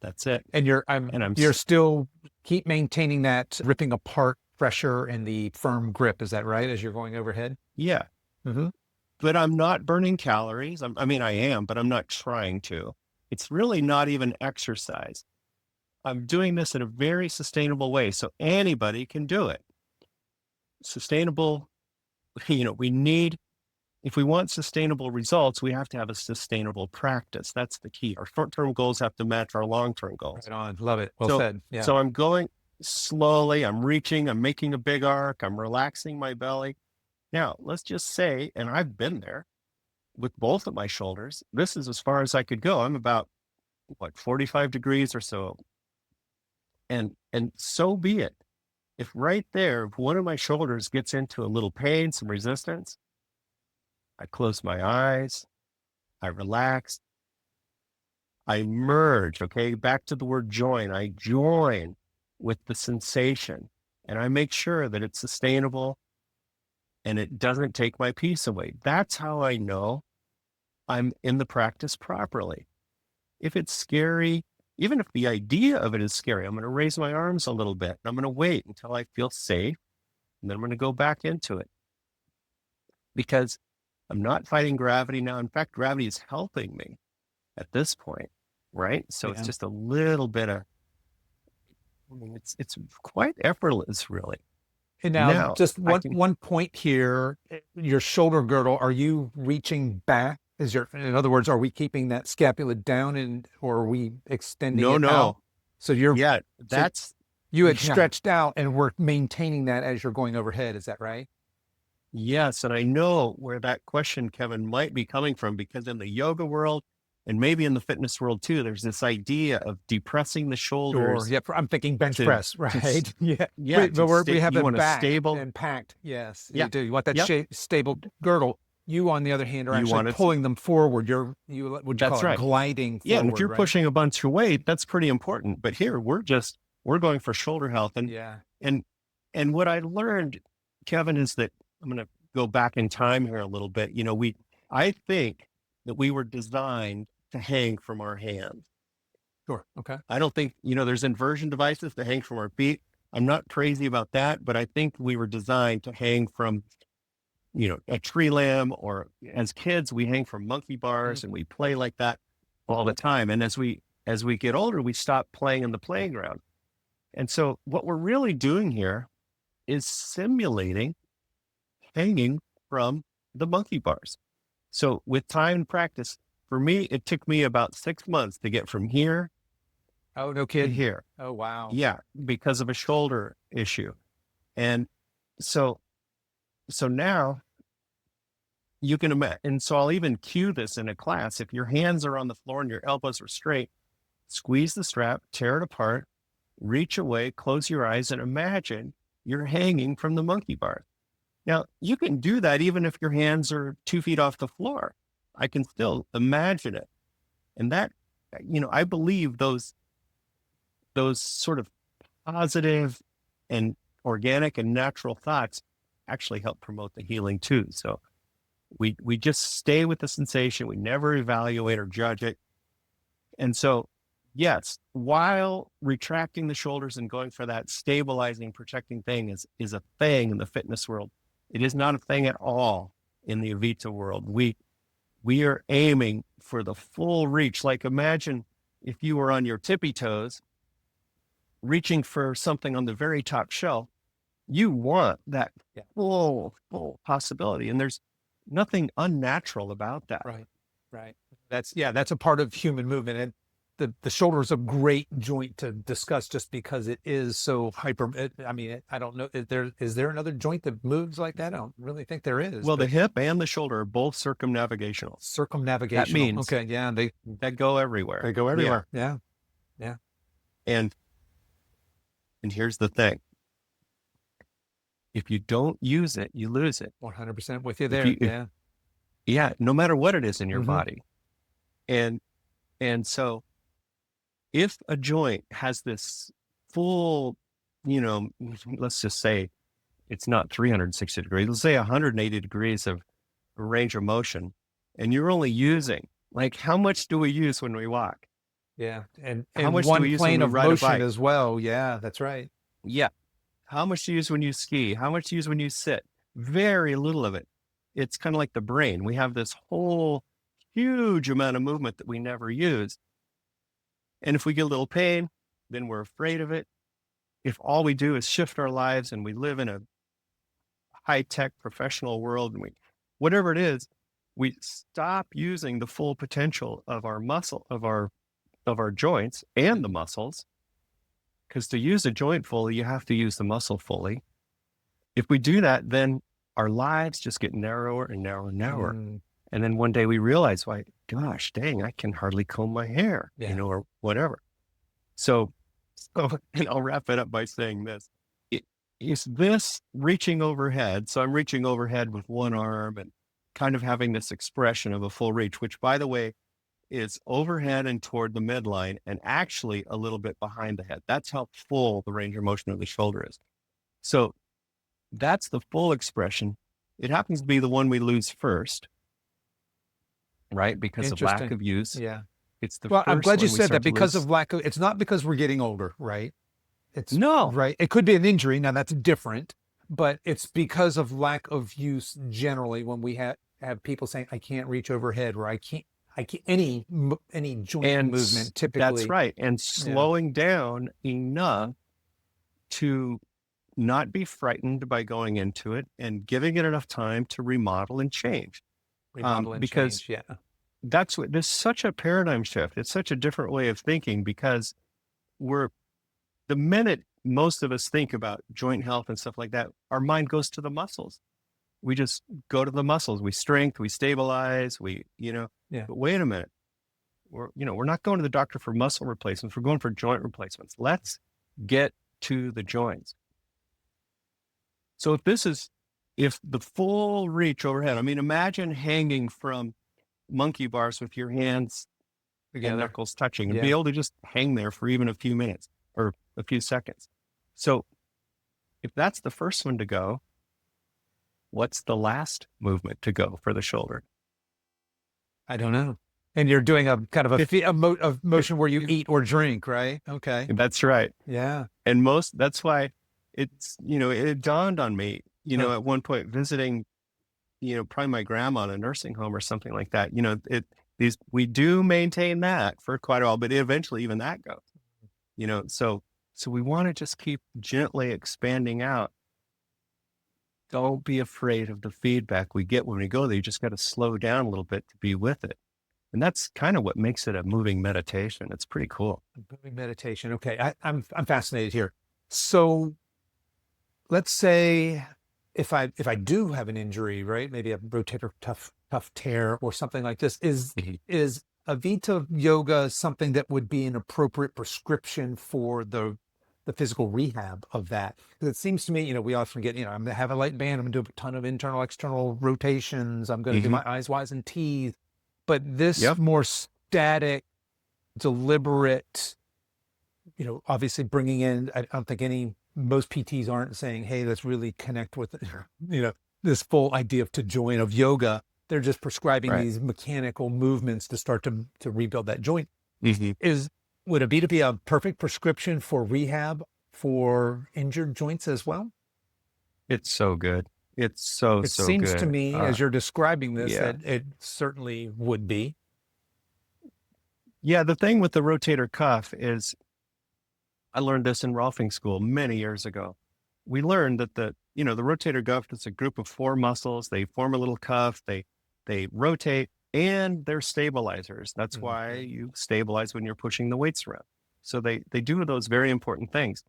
Speaker 2: That's it.
Speaker 1: And you're still keep maintaining that ripping apart pressure and the firm grip. Is that right? As you're going overhead?
Speaker 2: Yeah.
Speaker 1: Mm-hmm.
Speaker 2: But I'm not burning calories. I mean, I am, but I'm not trying to. It's really not even exercise. I'm doing this in a very sustainable way, so anybody can do it. Sustainable, if we want sustainable results, we have to have a sustainable practice. That's the key. Our short-term goals have to match our long-term goals.
Speaker 1: Right on. Love it. Well said. Yeah.
Speaker 2: So I'm going slowly. I'm reaching. I'm making a big arc. I'm relaxing my belly. Now, let's just say, and I've been there with both of my shoulders, this is as far as I could go. I'm about, 45 degrees or so. And so be it. If right there, if one of my shoulders gets into a little pain, some resistance, I close my eyes, I relax, I merge, okay? Back to the word join. I join with the sensation and I make sure that it's sustainable and it doesn't take my peace away. That's how I know I'm in the practice properly. If it's scary, even if the idea of it is scary, I'm going to raise my arms a little bit. I'm going to wait until I feel safe, and then I'm going to go back into it. Because I'm not fighting gravity now. In fact, gravity is helping me at this point, right? So It's just a little bit of, it's quite effortless, really.
Speaker 1: And now just one point here, your shoulder girdle, are you reaching back In other words, are we keeping that scapula down or are we extending
Speaker 2: No,
Speaker 1: it out?
Speaker 2: no.
Speaker 1: So
Speaker 2: Yeah,
Speaker 1: so
Speaker 2: that's,
Speaker 1: you had
Speaker 2: yeah.
Speaker 1: stretched out and we're maintaining that as you're going overhead. Is that right?
Speaker 2: Yes. And I know where that question, Kevin, might be coming from, because in the yoga world and maybe in the fitness world too, there's this idea of depressing the
Speaker 1: Sure.
Speaker 2: shoulders
Speaker 1: Yep. I'm thinking bench
Speaker 2: to,
Speaker 1: press, right? Yeah.
Speaker 2: yeah,
Speaker 1: But we have
Speaker 2: you
Speaker 1: it
Speaker 2: want a
Speaker 1: back
Speaker 2: stable.
Speaker 1: and packed. Yes,
Speaker 2: Yeah.
Speaker 1: you do. You want that
Speaker 2: Yep.
Speaker 1: stable girdle. You, on the other hand, are
Speaker 2: You
Speaker 1: actually
Speaker 2: want it.
Speaker 1: pulling them forward. Would you call
Speaker 2: That's
Speaker 1: it
Speaker 2: right.
Speaker 1: gliding
Speaker 2: Yeah. And if
Speaker 1: forward,
Speaker 2: you're
Speaker 1: right?
Speaker 2: pushing a bunch of weight, that's pretty important. But here we're going for shoulder health.
Speaker 1: Yeah.
Speaker 2: And, and what I learned, Kevin, is that I'm going to go back in time here a little bit. I think that we were designed to hang from our hands.
Speaker 1: Sure. Okay.
Speaker 2: I don't think, there's inversion devices that hang from our feet. I'm not crazy about that, but I think we were designed to hang from, a tree limb, or as kids, we hang from monkey bars and we play like that all the time. And as we get older, we stop playing in the playground. And so what we're really doing here is simulating hanging from the monkey bars. So with time and practice, for me, it took me about 6 months to get from here
Speaker 1: Oh, no
Speaker 2: to
Speaker 1: kidding.
Speaker 2: here.
Speaker 1: Oh, wow.
Speaker 2: Yeah, because of a shoulder issue. And so now you can imagine. And so I'll even cue this in a class. If your hands are on the floor and your elbows are straight, squeeze the strap, tear it apart, reach away, close your eyes, and imagine you're hanging from the monkey bar. Now, you can do that even if your hands are 2 feet off the floor. I can still imagine it. And that, I believe those sort of positive and organic and natural thoughts actually help promote the healing too. So we just stay with the sensation. We never evaluate or judge it. And so, yes, while retracting the shoulders and going for that stabilizing, protecting thing is a thing in the fitness world, it is not a thing at all in the Avita world. We are aiming for the full reach. Like, imagine if you were on your tippy toes, reaching for something on the very top shelf. You want that full possibility. And there's nothing unnatural about that.
Speaker 1: Right. Right. That's a part of human movement. And the shoulder is a great joint to discuss just because it is so I don't know. Is there another joint that moves like that? I don't really think there is.
Speaker 2: Well, the hip and the shoulder are both circumnavigational. That means
Speaker 1: okay. Yeah.
Speaker 2: that go everywhere.
Speaker 1: They go everywhere. Yeah. Yeah.
Speaker 2: And here's the thing. If you don't use it, you lose it.
Speaker 1: 100% with you there.
Speaker 2: Yeah. No matter what it is in your body. And so if a joint has this full, let's just say it's not 360 degrees, let's say 180 degrees of range of motion, and you're only using, like, how much do we use when we walk?
Speaker 1: Yeah. And
Speaker 2: how much
Speaker 1: one
Speaker 2: do we use
Speaker 1: plane
Speaker 2: when
Speaker 1: of
Speaker 2: we ride a
Speaker 1: motion
Speaker 2: bike?
Speaker 1: as well. Yeah, that's right.
Speaker 2: Yeah. How much do you use when you ski? How much do you use when you sit? Very little of it. It's kind of like the brain. We have this whole huge amount of movement that we never use. And if we get a little pain, then we're afraid of it. If all we do is shift our lives and we live in a high-tech professional world, and whatever it is, we stop using the full potential of our muscle, of our joints and the muscles. Because to use a joint fully, you have to use the muscle fully. If we do that, then our lives just get narrower and narrower and narrower. And then one day we realize, why, gosh, dang, I can hardly comb my hair, or whatever. So, and I'll wrap it up by saying this. Is this reaching overhead? So I'm reaching overhead with one arm and kind of having this expression of a full reach, which, by the way, is overhead and toward the midline and actually a little bit behind the head. That's how full the range of motion of the shoulder is. So that's the full expression. It happens to be the one we lose first, right? Because of lack of use.
Speaker 1: Yeah.
Speaker 2: It's the
Speaker 1: Well,
Speaker 2: first
Speaker 1: I'm glad you
Speaker 2: one we
Speaker 1: said
Speaker 2: start
Speaker 1: that
Speaker 2: to
Speaker 1: because
Speaker 2: lose.
Speaker 1: of it's not because we're getting older, right? It's
Speaker 2: No.
Speaker 1: right. It could be an injury. Now that's different, but it's because of lack of use generally when we have people saying, I can't reach overhead, or I can't any joint movement typically.
Speaker 2: That's right. And slowing down enough to not be frightened by going into it and giving it enough time to remodel and change.
Speaker 1: Change, yeah.
Speaker 2: that's what, there's such a paradigm shift. It's such a different way of thinking because we're, the minute most of us think about joint health and stuff like that, our mind goes to the muscles. We just go to the muscles. We strength, we stabilize,
Speaker 1: Yeah.
Speaker 2: but wait a minute. We're not going to the doctor for muscle replacements. We're going for joint replacements. Let's get to the joints. So if the full reach overhead, I mean, imagine hanging from monkey bars with your hands and
Speaker 1: Together.
Speaker 2: knuckles touching and
Speaker 1: Yeah.
Speaker 2: be able to just hang there for even a few minutes or a few seconds. So if that's the first one to go, what's the last movement to go for the shoulder?
Speaker 1: I don't know. And you're doing a kind of a motion where you eat or drink, right? Okay.
Speaker 2: That's right.
Speaker 1: Yeah.
Speaker 2: And that's why it dawned on me, at one point visiting, probably my grandma in a nursing home or something like that, we do maintain that for quite a while, but eventually even that goes, so we want to just keep gently expanding out. Don't be afraid of the feedback we get when we go there. You just got to slow down a little bit to be with it. And that's kind of what makes it a moving meditation. It's pretty cool.
Speaker 1: Moving meditation. Okay. I'm fascinated here. So let's say if I do have an injury, right? Maybe a rotator cuff tear or something like this, is Avita Yoga something that would be an appropriate prescription for the physical rehab of that? Because it seems to me, we often get, I'm gonna have a light band, I'm gonna do a ton of internal, external rotations, I'm gonna do my eyes, wise, and teeth. But this more static, deliberate, obviously bringing in, I don't think most PTs aren't saying, hey, let's really connect with, this full idea to join of yoga. They're just prescribing these mechanical movements to start to rebuild that joint. Would Avita be a perfect prescription for rehab for injured joints as well?
Speaker 2: It's so good. It's so
Speaker 1: It
Speaker 2: so
Speaker 1: seems
Speaker 2: good.
Speaker 1: to me, as you're describing this,
Speaker 2: yeah.
Speaker 1: that it certainly would be.
Speaker 2: Yeah, the thing with the rotator cuff is, I learned this in Rolfing school many years ago. We learned that the rotator cuff is a group of 4 muscles. They form a little cuff. They rotate, and they're stabilizers. That's why you stabilize when you're pushing the weights around. So they do those very important things.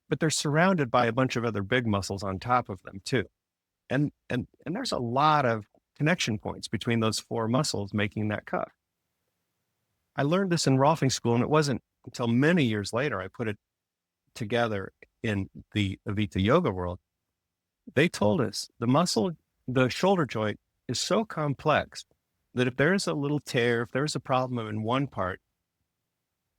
Speaker 2: But they're surrounded by a bunch of other big muscles on top of them too. And there's a lot of connection points between those 4 muscles making that cuff. I learned this in Rolfing school, and it wasn't until many years later I put it together in the Avita Yoga world. They told us the shoulder joint is so complex that if there's a little tear, if there's a problem in one part,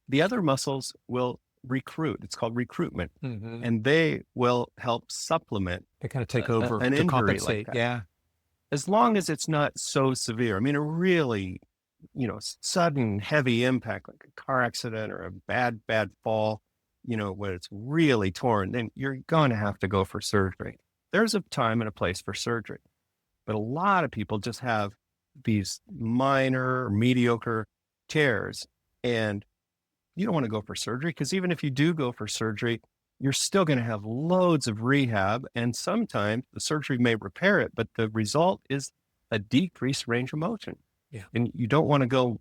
Speaker 2: the other muscles will recruit. It's called recruitment. And they will help supplement.
Speaker 1: They kind of take over
Speaker 2: an
Speaker 1: to
Speaker 2: injury
Speaker 1: compensate.
Speaker 2: like that.
Speaker 1: Yeah.
Speaker 2: As long as it's not so severe. I mean, a really, sudden, heavy impact, like a car accident or a bad fall, where it's really torn, then you're going to have to go for surgery. There's a time and a place for surgery. But a lot of people just have these minor or mediocre tears, and you don't want to go for surgery, because even if you do go for surgery, you're still going to have loads of rehab, and sometimes the surgery may repair it, but the result is a decreased range of motion.
Speaker 1: Yeah.
Speaker 2: And you don't want to go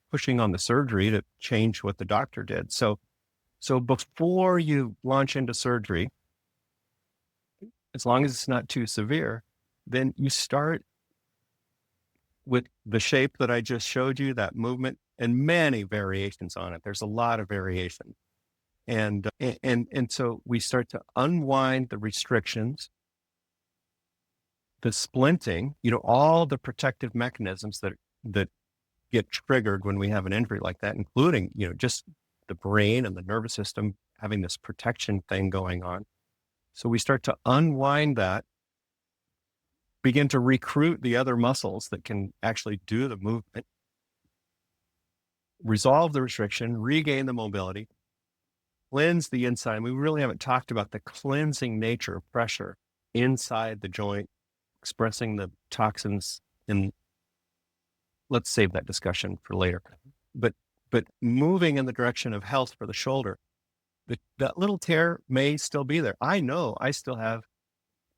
Speaker 2: pushing on the surgery to change what the doctor did. So before you launch into surgery, as long as it's not too severe, then you start with the shape that I just showed you, that movement, and many variations on it. There's a lot of variation. And so we start to unwind the restrictions, the splinting, all the protective mechanisms that get triggered when we have an injury like that, including, just the brain and the nervous system having this protection thing going on. So we start to unwind that, begin to recruit the other muscles that can actually do the movement, resolve the restriction, regain the mobility, cleanse the inside. We really haven't talked about the cleansing nature of pressure inside the joint, expressing the toxins in. Let's save that discussion for later. But moving in the direction of health for the shoulder, that little tear may still be there. I know I still have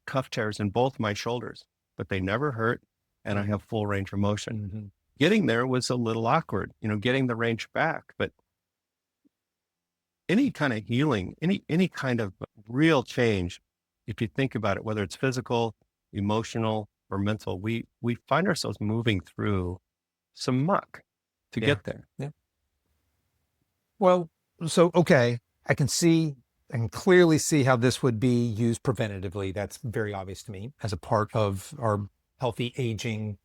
Speaker 2: cuff tears in both my shoulders, but they never hurt. and I have full range of motion.
Speaker 1: Mm-hmm.
Speaker 2: Getting there was a little awkward, getting the range back, but any kind of healing, any kind of real change, if you think about it, whether it's physical, emotional, or mental, we find ourselves moving through some muck to
Speaker 1: Yeah.
Speaker 2: get there.
Speaker 1: Yeah. Well, so, okay, I can clearly see how this would be used preventatively. That's very obvious to me as a part of our healthy aging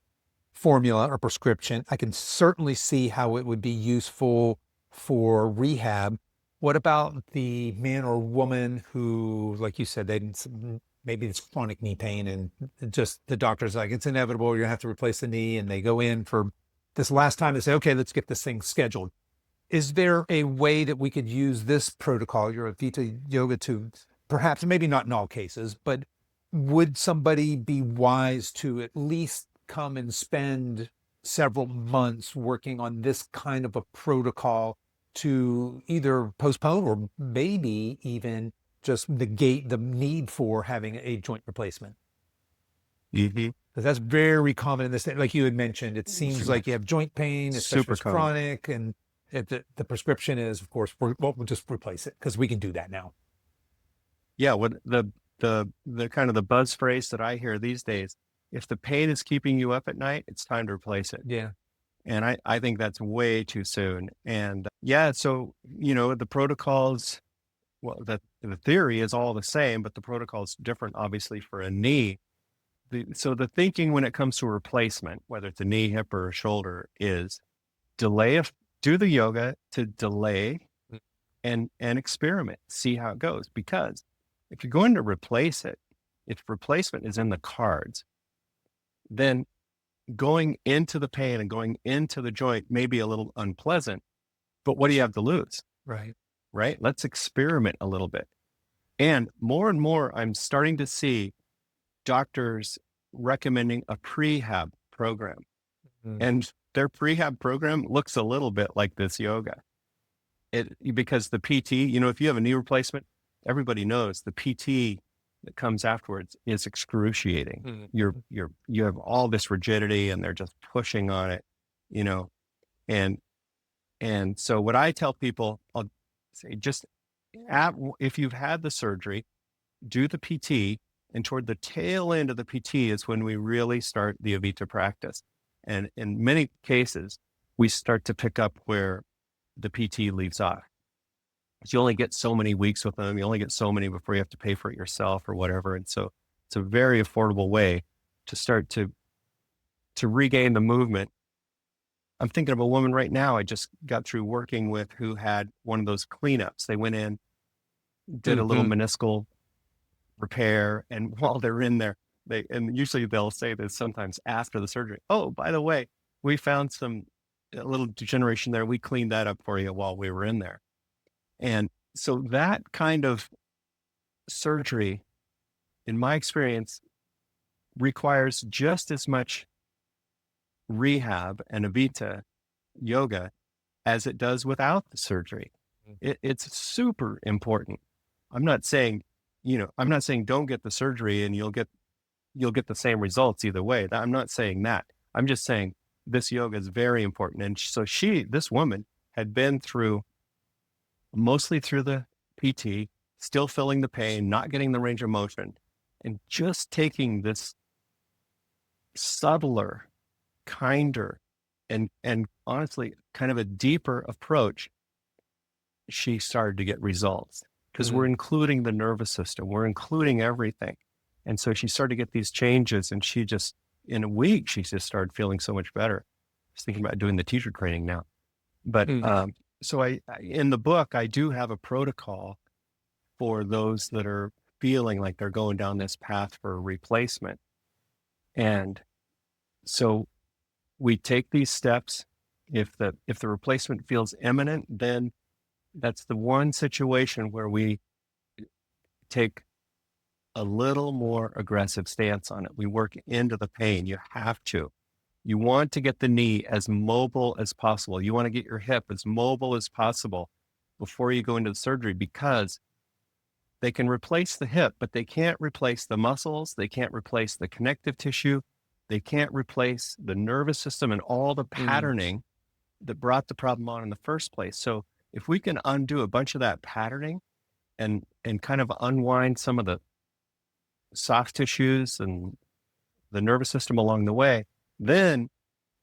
Speaker 1: formula or prescription. I can certainly see how it would be useful for rehab. What about the man or woman who, like you said, maybe it's chronic knee pain and just the doctor's like, it's inevitable, you're gonna have to replace the knee, and they go in for this last time, they say, okay, let's get this thing scheduled. Is there a way that we could use this protocol, your Avita Yoga, to perhaps, maybe not in all cases, but would somebody be wise to at least come and spend several months working on this kind of a protocol to either postpone or maybe even just negate the need for having a joint replacement?
Speaker 2: Mm-hmm.
Speaker 1: Because that's very common in this, like you had mentioned, it seems like you have joint pain, especially if
Speaker 2: Super
Speaker 1: it's
Speaker 2: common.
Speaker 1: chronic, and if the prescription is, of course, we'll just replace it because we can do that now.
Speaker 2: Yeah, what the kind of the buzz phrase that I hear these days, if the pain is keeping you up at night, it's time to replace it.
Speaker 1: Yeah.
Speaker 2: And I think that's way too soon. And yeah, so, the protocols, well, the theory is all the same, but the protocol is different, obviously, for a knee. So the thinking when it comes to a replacement, whether it's a knee, hip, or a shoulder, is do the yoga to delay and experiment, see how it goes. Because if you're going to replace it, if replacement is in the cards, then going into the pain and going into the joint may be a little unpleasant, but what do you have to lose?
Speaker 1: Right.
Speaker 2: Right? Let's experiment a little bit. And more, I'm starting to see doctors recommending a prehab program.
Speaker 1: Mm.
Speaker 2: And their prehab program looks a little bit like this yoga. Because the PT, if you have a knee replacement, everybody knows the PT that comes afterwards is excruciating.
Speaker 1: Mm.
Speaker 2: You have all this rigidity and they're just pushing on it, and so what I tell people, I'll say, if you've had the surgery, do the PT, and toward the tail end of the PT is when we really start the Avita practice. And in many cases, we start to pick up where the PT leaves off. You only get so many weeks with them. You only get so many before you have to pay for it yourself or whatever. And so it's a very affordable way to start to regain the movement. I'm thinking of a woman right now I just got through working with who had one of those cleanups. They went in, did a little meniscal repair, and while they're in there, and usually they'll say this sometimes after the surgery, oh, by the way, we found a little degeneration there. We cleaned that up for you while we were in there. And so that kind of surgery, in my experience, requires just as much rehab and Avita yoga as it does without the surgery. It's super important. I'm not saying don't get the surgery and you'll get the same results either way. I'm not saying that. I'm just saying this yoga is very important. And so this woman had been mostly through the PT, still feeling the pain, not getting the range of motion, and just taking this subtler, kinder, and honestly, kind of a deeper approach, she started to get results because we're including the nervous system, we're including everything. And so she started to get these changes, and in a week, she just started feeling so much better. I was thinking about doing the teacher training now. But so in the book, I do have a protocol for those that are feeling like they're going down this path for replacement. And so we take these steps. If the replacement feels imminent, then that's the one situation where we take a little more aggressive stance on it. We work into the pain. You have to. You want to get the knee as mobile as possible. You want to get your hip as mobile as possible before you go into the surgery, because they can replace the hip, but they can't replace the muscles. They can't replace the connective tissue. They can't replace the nervous system and all the patterning that brought the problem on in the first place. So if we can undo a bunch of that patterning and kind of unwind some of the soft tissues and the nervous system along the way, then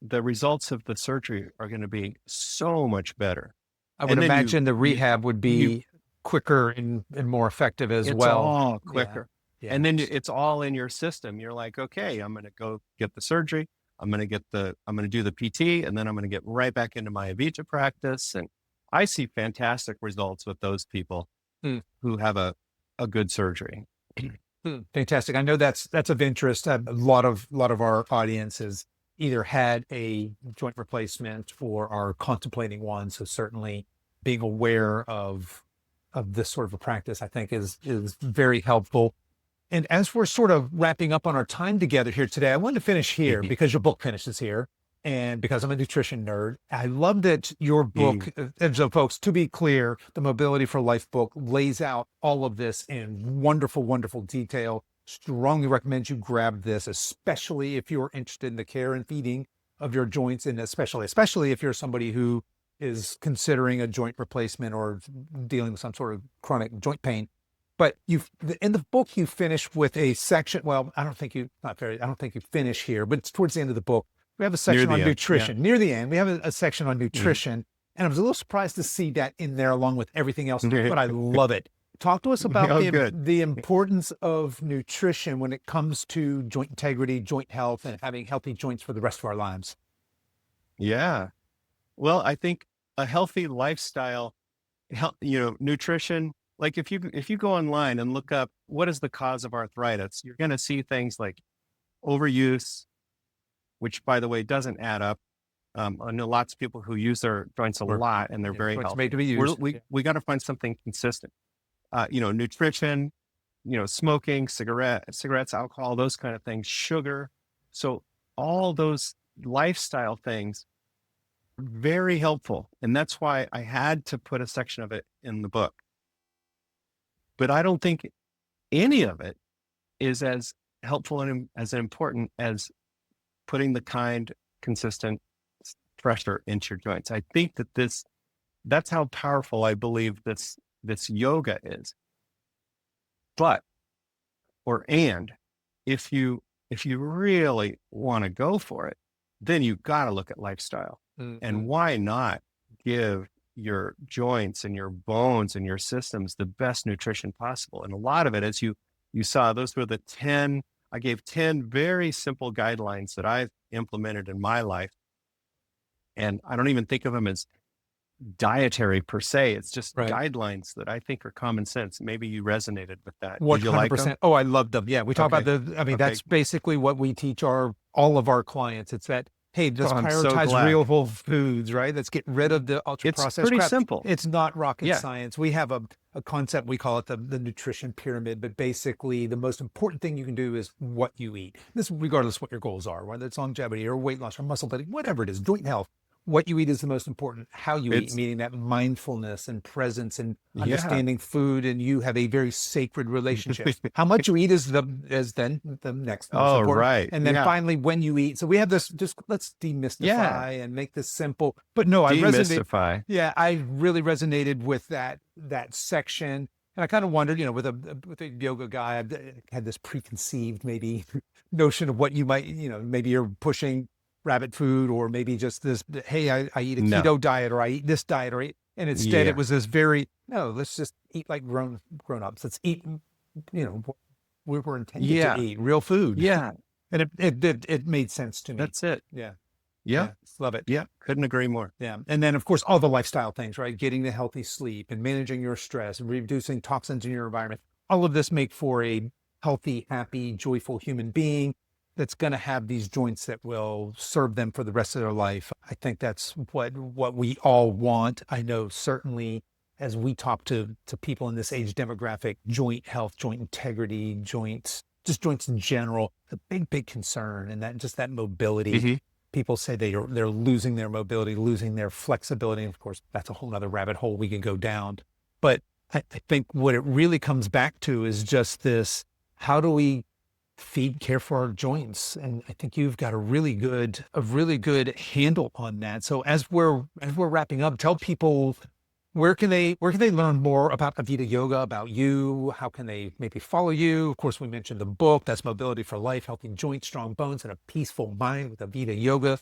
Speaker 2: the results of the surgery are going to be so much better.
Speaker 3: I would imagine the rehab would be quicker and more effective as well.
Speaker 2: It's all quicker.
Speaker 3: Yeah.
Speaker 2: And then it's all in your system. You're like, okay, I'm going to go get the surgery. I'm going to do the PT, and then I'm going to get right back into my Avita practice. And I see fantastic results with those people who have a good surgery.
Speaker 3: Fantastic. I know that's of interest. A lot of our audience has either had a joint replacement or are contemplating one. So certainly being aware of this sort of a practice, I think is very helpful. And as we're sort of wrapping up on our time together here today, I wanted to finish here because your book finishes here. And because I'm a nutrition nerd, I love that your book, and so folks, to be clear, the Mobility for Life book lays out all of this in wonderful, wonderful detail. Strongly recommend you grab this, especially if you're interested in the care and feeding of your joints, and especially if you're somebody who is considering a joint replacement or dealing with some sort of chronic joint pain. But in the book, you finish with a section. Well, I don't think you finish here, but it's towards the end of the book. We have a section on nutrition. Near the end, we have a section on nutrition. And I was a little surprised to see that in there along with everything else, but I love it. Talk to us about the importance of nutrition when it comes to joint integrity, joint health, and having healthy joints for the rest of our lives.
Speaker 2: Yeah. Well, I think a healthy lifestyle, nutrition, like if you go online and look up what is the cause of arthritis, you're going to see things like overuse, which, by the way, doesn't add up. I know lots of people who use their joints a lot, and they're very healthy.
Speaker 3: Made to be used.
Speaker 2: We got to find something consistent. Nutrition, smoking, cigarettes, alcohol, those kind of things, sugar. So all those lifestyle things, very helpful. And that's why I had to put a section of it in the book. But I don't think any of it is as helpful and as important as putting the kind, consistent pressure into your joints. I think that's how powerful I believe this yoga is. And if you really want to go for it, then you got to look at lifestyle. And why not give your joints and your bones and your systems the best nutrition possible? And a lot of it, as you saw, those were I gave 10 very simple guidelines that I've implemented in my life. And I don't even think of them as dietary per se. It's just guidelines that I think are common sense. Maybe you resonated with that. 100%. Did you like them?
Speaker 3: Oh, I loved them. Yeah. We talk about that's basically what we teach all of our clients. It's that, hey, just prioritize real whole foods, right? Let's get rid of the ultra processed
Speaker 2: It's pretty
Speaker 3: crap.
Speaker 2: simple.
Speaker 3: It's not rocket science. We have a concept, we call it the nutrition pyramid, but basically the most important thing you can do is what you eat. This regardless what your goals are, whether it's longevity or weight loss or muscle building, whatever it is, joint health. What you eat is the most important. How you eat, meaning that mindfulness and presence and understanding food, and you have a very sacred relationship. How much you eat is then the next most important.
Speaker 2: Right.
Speaker 3: And then finally, when you eat. So we have this. Just let's demystify and make this simple. But no, I really resonated with that section. And I kind of wondered, with a yoga guy, I had this preconceived maybe notion of what you might, maybe you're pushing rabbit food, or maybe just this, hey, I eat a keto diet, or I eat this diet, and instead it was this let's just eat like grown-ups. Let's eat, we're intended to eat real food.
Speaker 2: Yeah.
Speaker 3: And it made sense to me.
Speaker 2: That's it.
Speaker 3: Yeah. Love it.
Speaker 2: Yeah. Couldn't agree more.
Speaker 3: Yeah. And then of course, all the lifestyle things, right? Getting the healthy sleep and managing your stress and reducing toxins in your environment. All of this make for a healthy, happy, joyful human being that's going to have these joints that will serve them for the rest of their life. I think that's what we all want. I know certainly as we talk to people in this age demographic, joint health, joint integrity, joints in general, a big concern, and that mobility. People say they're losing their mobility, losing their flexibility. And of course, that's a whole nother rabbit hole we can go down. But I think what it really comes back to is just this: how do we care for our joints. And I think you've got a really good handle on that. So as we're wrapping up, tell people where can they learn more about Avita Yoga, about you? How can they maybe follow you? Of course, we mentioned the book. That's Mobility for Life, Healthy Joints, Strong Bones, and a Peaceful Mind with Avita Yoga.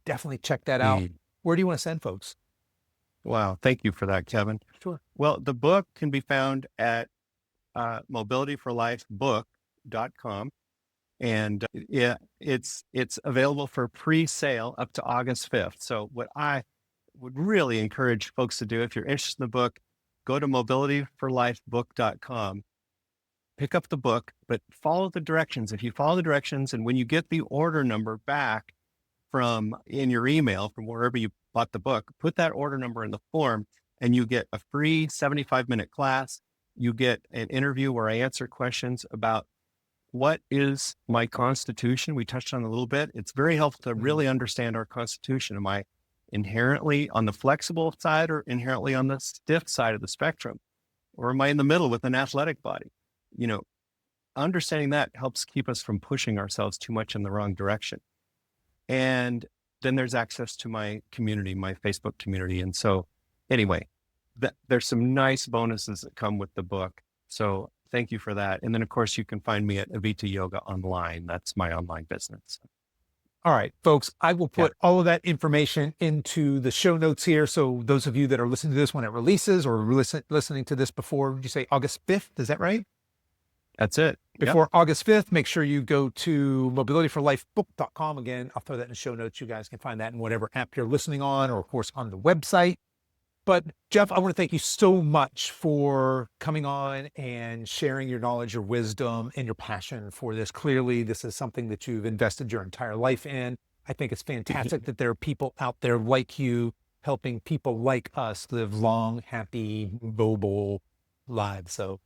Speaker 3: Definitely check that out. Where do you want to send folks?
Speaker 2: Wow. Thank you for that, Kevin.
Speaker 3: Sure.
Speaker 2: Well, the book can be found at mobilityforlifebook.com. And it's available for pre-sale up to August 5th. So what I would really encourage folks to do, if you're interested in the book, go to mobilityforlifebook.com, pick up the book, but follow the directions. If you follow the directions, and when you get the order number back in your email from wherever you bought the book, put that order number in the form, and you get a free 75-minute class. You get an interview where I answer questions about what is my constitution. We touched on it a little bit. It's very helpful to really understand our constitution. Am I inherently on the flexible side or inherently on the stiff side of the spectrum? Or am I in the middle with an athletic body? Understanding that helps keep us from pushing ourselves too much in the wrong direction. And then there's access to my community, my Facebook community. And so anyway, there's some nice bonuses that come with the book. So thank you for that. And then, of course, you can find me at Avita Yoga Online. That's my online business.
Speaker 3: All right, folks, I will put all of that information into the show notes here. So those of you that are listening to this when it releases or listening to this before, did you say August 5th? Is that right?
Speaker 2: That's it.
Speaker 3: Before August 5th, make sure you go to mobilityforlifebook.com. Again, I'll throw that in the show notes. You guys can find that in whatever app you're listening on, or of course on the website. But Jeff, I want to thank you so much for coming on and sharing your knowledge, your wisdom, and your passion for this. Clearly, this is something that you've invested your entire life in. I think it's fantastic that there are people out there like you helping people like us live long, happy, mobile lives. So,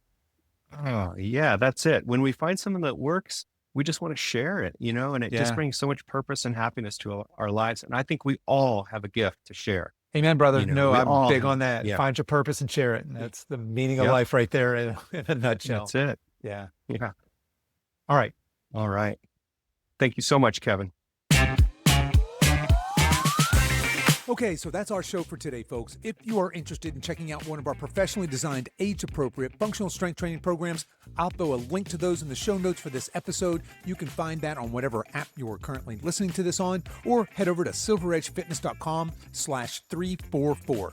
Speaker 2: oh, yeah, that's it. When we find something that works, we just want to share it, and it just brings so much purpose and happiness to our lives. And I think we all have a gift to share.
Speaker 3: Amen, brother. I'm big on that.
Speaker 2: Yeah.
Speaker 3: Find your purpose and share it. And that's the meaning of life right there in a nutshell.
Speaker 2: That's it.
Speaker 3: Yeah.
Speaker 2: All right. Thank you so much, Kevin.
Speaker 1: Okay, so that's our show for today, folks. If you are interested in checking out one of our professionally designed, age-appropriate functional strength training programs, I'll throw a link to those in the show notes for this episode. You can find that on whatever app you are currently listening to this on, or head over to silveredgefitness.com/344.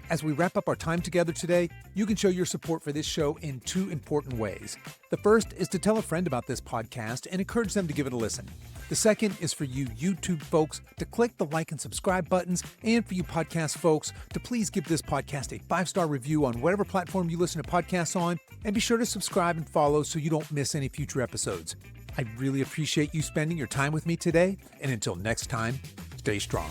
Speaker 1: As we wrap up our time together today, you can show your support for this show in two important ways. The first is to tell a friend about this podcast and encourage them to give it a listen. The second is for you YouTube folks to click the like and subscribe buttons, and for you podcast folks to please give this podcast a 5-star review on whatever platform you listen to podcasts on, and be sure to subscribe and follow so you don't miss any future episodes. I really appreciate you spending your time with me today, and until next time, stay strong.